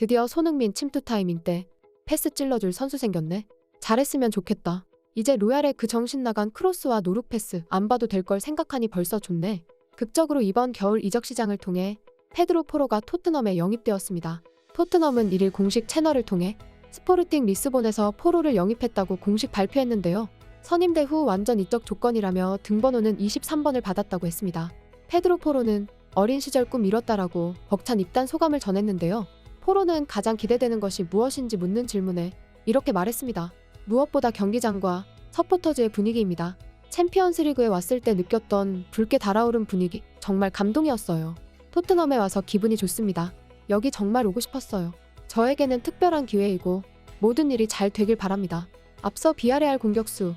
드디어 손흥민 침투 타이밍 때 패스 찔러줄 선수 생겼네. 잘했으면 좋겠다. 이제 로얄의 그 정신 나간 크로스와 노루 패스 안 봐도 될 걸 생각하니 벌써 좋네. 극적으로 이번 겨울 이적 시장을 통해 페드로 포로가 토트넘에 영입되었습니다. 토트넘은 1일 공식 채널을 통해 스포르팅 리스본에서 포로를 영입했다고 공식 발표했는데요. 선임대 후 완전 이적 조건이라며 등번호는 23번을 받았다고 했습니다. 페드로 포로는 어린 시절 꿈 이뤘다라고 벅찬 입단 소감을 전했는데요. 포로는 가장 기대되는 것이 무엇인지 묻는 질문에 이렇게 말했습니다. 무엇보다 경기장과 서포터즈의 분위기입니다. 챔피언스리그에 왔을 때 느꼈던 붉게 달아오른 분위기 정말 감동이었어요. 토트넘에 와서 기분이 좋습니다. 여기 정말 오고 싶었어요. 저에게는 특별한 기회이고 모든 일이 잘 되길 바랍니다. 앞서 비아레알 공격수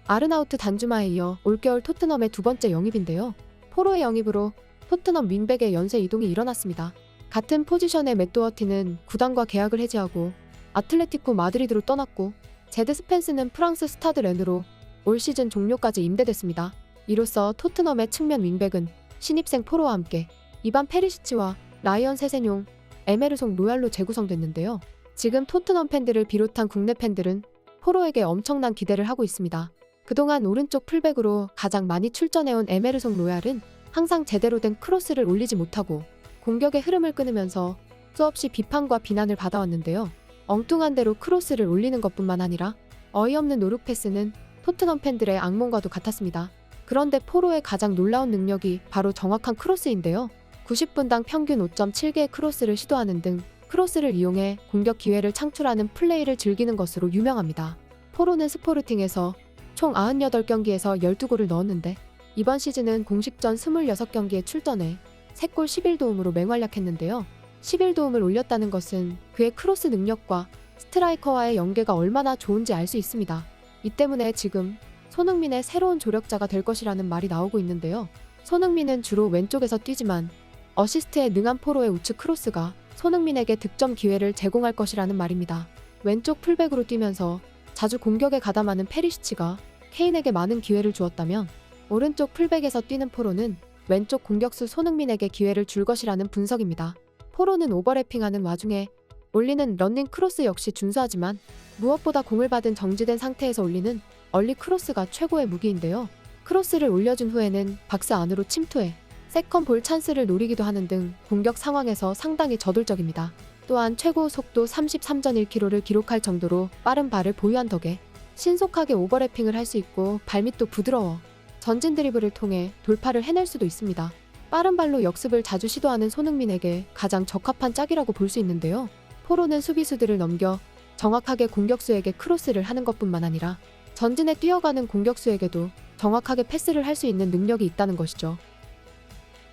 아르나우트 단주마에 이어 올겨울 토트넘의 두 번째 영입인데요. 포로의 영입으로 토트넘 윙백의 연쇄 이동이 일어났습니다. 같은 포지션의 맷 도어티는 구단과 계약을 해지하고 아틀레티코 마드리드로 떠났고 제드 스펜스는 프랑스 스타드 렌으로 올 시즌 종료까지 임대됐습니다. 이로써 토트넘의 측면 윙백은 신입생 포로와 함께 이반 페리시치와 라이언 세세뇽, 에메르송 로얄로 재구성됐는데요. 지금 토트넘 팬들을 비롯한 국내 팬들은 포로에게 엄청난 기대를 하고 있습니다. 그동안 오른쪽 풀백으로 가장 많이 출전해온 에메르송 로얄은 항상 제대로 된 크로스를 올리지 못하고 공격의 흐름을 끊으면서 수없이 비판과 비난을 받아왔는데요. 엉뚱한 대로 크로스를 올리는 것뿐만 아니라 어이없는 노루 패스는 토트넘 팬들의 악몽과도 같았습니다. 그런데 포로의 가장 놀라운 능력이 바로 정확한 크로스인데요. 90분당 평균 5.7개의 크로스를 시도하는 등 크로스를 이용해 공격 기회를 창출하는 플레이를 즐기는 것으로 유명합니다. 포로는 스포르팅에서 총 98경기에서 12골을 넣었는데 이번 시즌은 공식전 26경기에 출전해 3골 11도움으로 맹활약했는데요. 11도움을 올렸다는 것은 그의 크로스 능력과 스트라이커와의 연계가 얼마나 좋은지 알 수 있습니다. 이 때문에 지금 손흥민의 새로운 조력자가 될 것이라는 말이 나오고 있는데요. 손흥민은 주로 왼쪽에서 뛰지만 어시스트에 능한 포로의 우측 크로스가 손흥민에게 득점 기회를 제공할 것이라는 말입니다. 왼쪽 풀백으로 뛰면서 자주 공격에 가담하는 페리시치가 케인에게 많은 기회를 주었다면 오른쪽 풀백에서 뛰는 포로는 왼쪽 공격수 손흥민에게 기회를 줄 것이라는 분석입니다. 포로는 오버래핑하는 와중에 올리는 런닝 크로스 역시 준수하지만 무엇보다 공을 받은 정지된 상태에서 올리는 얼리 크로스가 최고의 무기인데요. 크로스를 올려준 후에는 박스 안으로 침투해 세컨 볼 찬스를 노리기도 하는 등 공격 상황에서 상당히 저돌적입니다. 또한 최고 속도 33.1km를 기록할 정도로 빠른 발을 보유한 덕에 신속하게 오버래핑을 할 수 있고 발밑도 부드러워 전진 드리블을 통해 돌파를 해낼 수도 있습니다. 빠른 발로 역습을 자주 시도하는 손흥민에게 가장 적합한 짝이라고 볼 수 있는데요. 포로는 수비수들을 넘겨 정확하게 공격수에게 크로스를 하는 것뿐만 아니라 전진에 뛰어가는 공격수에게도 정확하게 패스를 할 수 있는 능력이 있다는 것이죠.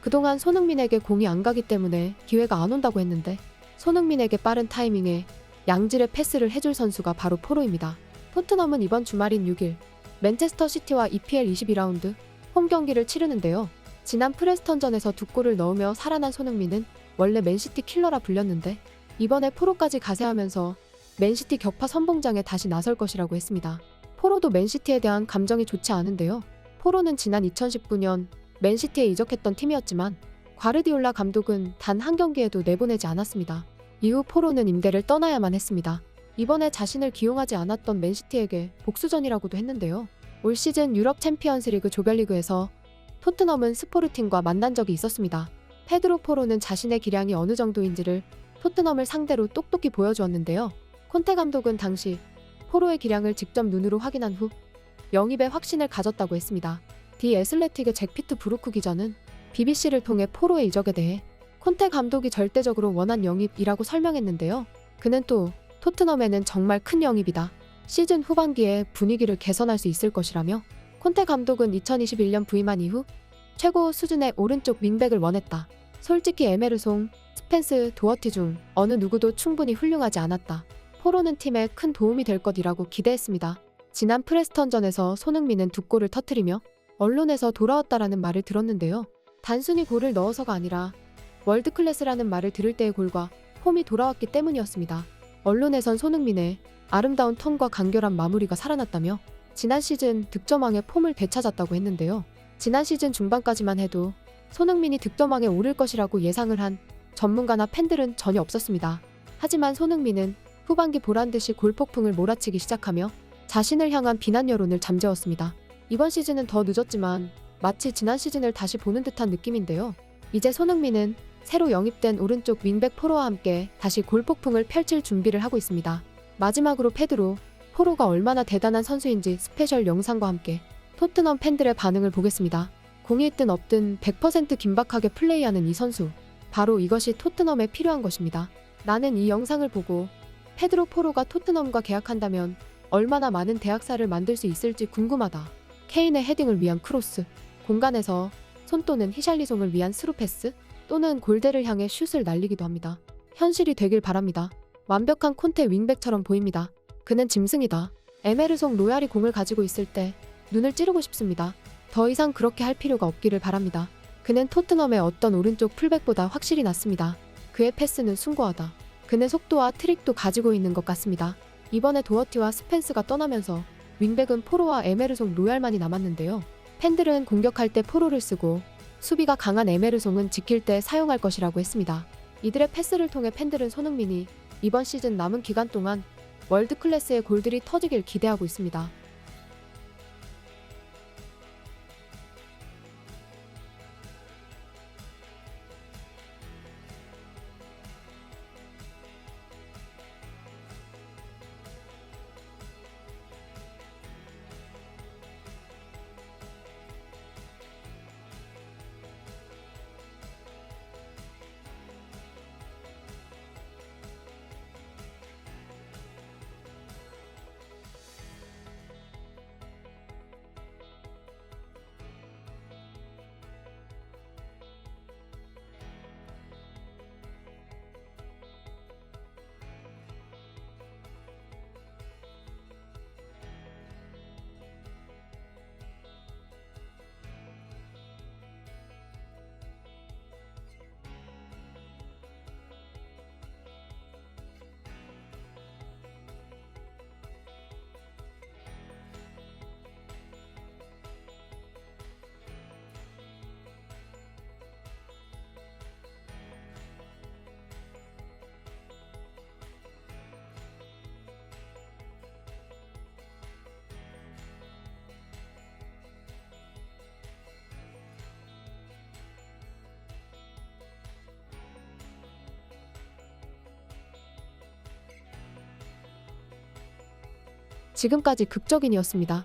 그동안 손흥민에게 공이 안 가기 때문에 기회가 안 온다고 했는데 손흥민에게 빠른 타이밍에 양질의 패스를 해줄 선수가 바로 포로입니다. 토트넘은 이번 주말인 6일 맨체스터 시티와 EPL 22라운드 홈 경기를 치르는데요. 지난 프레스턴전에서 2골을 넣으며 살아난 손흥민은 원래 맨시티 킬러라 불렸는데 이번에 포로까지 가세하면서 맨시티 격파 선봉장에 다시 나설 것이라고 했습니다. 포로도 맨시티에 대한 감정이 좋지 않은데요. 포로는 지난 2019년 맨시티에 이적했던 팀이었지만 과르디올라 감독은 단 한 경기에도 내보내지 않았습니다. 이후 포로는 임대를 떠나야만 했습니다. 이번에 자신을 기용하지 않았던 맨시티에게 복수전이라고도 했는데요. 올 시즌 유럽 챔피언스리그 조별리그에서 토트넘은 스포르팅과 만난 적이 있었습니다. 페드로 포로는 자신의 기량이 어느 정도인지를 토트넘을 상대로 똑똑히 보여주었는데요. 콘테 감독은 당시 포로의 기량을 직접 눈으로 확인한 후 영입에 확신을 가졌다고 했습니다. 디 애슬레틱의 잭 피트 브루크 기자는 BBC를 통해 포로의 이적에 대해 콘테 감독이 절대적으로 원한 영입이라고 설명했는데요. 그는 또 토트넘에는 정말 큰 영입이다. 시즌 후반기에 분위기를 개선할 수 있을 것이라며 콘테 감독은 2021년 부임한 이후 최고 수준의 오른쪽 윙백을 원했다. 솔직히 에메르송, 스펜스, 도어티 중 어느 누구도 충분히 훌륭하지 않았다. 포로는 팀에 큰 도움이 될 것이라고 기대했습니다. 지난 프레스턴전에서 손흥민은 2골을 터뜨리며 언론에서 돌아왔다라는 말을 들었는데요. 단순히 골을 넣어서가 아니라 월드클래스라는 말을 들을 때의 골과 폼이 돌아왔기 때문이었습니다. 언론에선 손흥민의 아름다운 턴과 간결한 마무리가 살아났다며 지난 시즌 득점왕의 폼을 되찾았다고 했는데요. 지난 시즌 중반까지만 해도 손흥민이 득점왕에 오를 것이라고 예상을 한 전문가나 팬들은 전혀 없었습니다. 하지만 손흥민은 후반기 보란듯이 골폭풍을 몰아치기 시작하며 자신을 향한 비난 여론을 잠재웠습니다. 이번 시즌은 더 늦었지만 마치 지난 시즌을 다시 보는 듯한 느낌인데요. 이제 손흥민은 새로 영입된 오른쪽 윙백 포로와 함께 다시 골폭풍을 펼칠 준비를 하고 있습니다. 마지막으로 페드로 포로가 얼마나 대단한 선수인지 스페셜 영상과 함께 토트넘 팬들의 반응을 보겠습니다. 공이 있든 없든 100% 긴박하게 플레이하는 이 선수. 바로 이것이 토트넘에 필요한 것입니다. 나는 이 영상을 보고 페드로 포로가 토트넘과 계약한다면 얼마나 많은 대학살을 만들 수 있을지 궁금하다. 케인의 헤딩을 위한 크로스, 공간에서 손 또는 히샬리송을 위한 스루 패스, 또는 골대를 향해 슛을 날리기도 합니다. 현실이 되길 바랍니다. 완벽한 콘테 윙백처럼 보입니다. 그는 짐승이다. 에메르송 로얄이 공을 가지고 있을 때 눈을 찌르고 싶습니다. 더 이상 그렇게 할 필요가 없기를 바랍니다. 그는 토트넘의 어떤 오른쪽 풀백보다 확실히 낫습니다. 그의 패스는 숭고하다. 그는 속도와 트릭도 가지고 있는 것 같습니다. 이번에 도어티와 스펜스가 떠나면서 윙백은 포로와 에메르송 로얄만이 남았는데요. 팬들은 공격할 때 포로를 쓰고 수비가 강한 에메르송은 지킬 때 사용할 것이라고 했습니다. 이들의 패스를 통해 팬들은 손흥민이 이번 시즌 남은 기간 동안 월드클래스의 골들이 터지길 기대하고 있습니다. 지금까지 극적인이었습니다.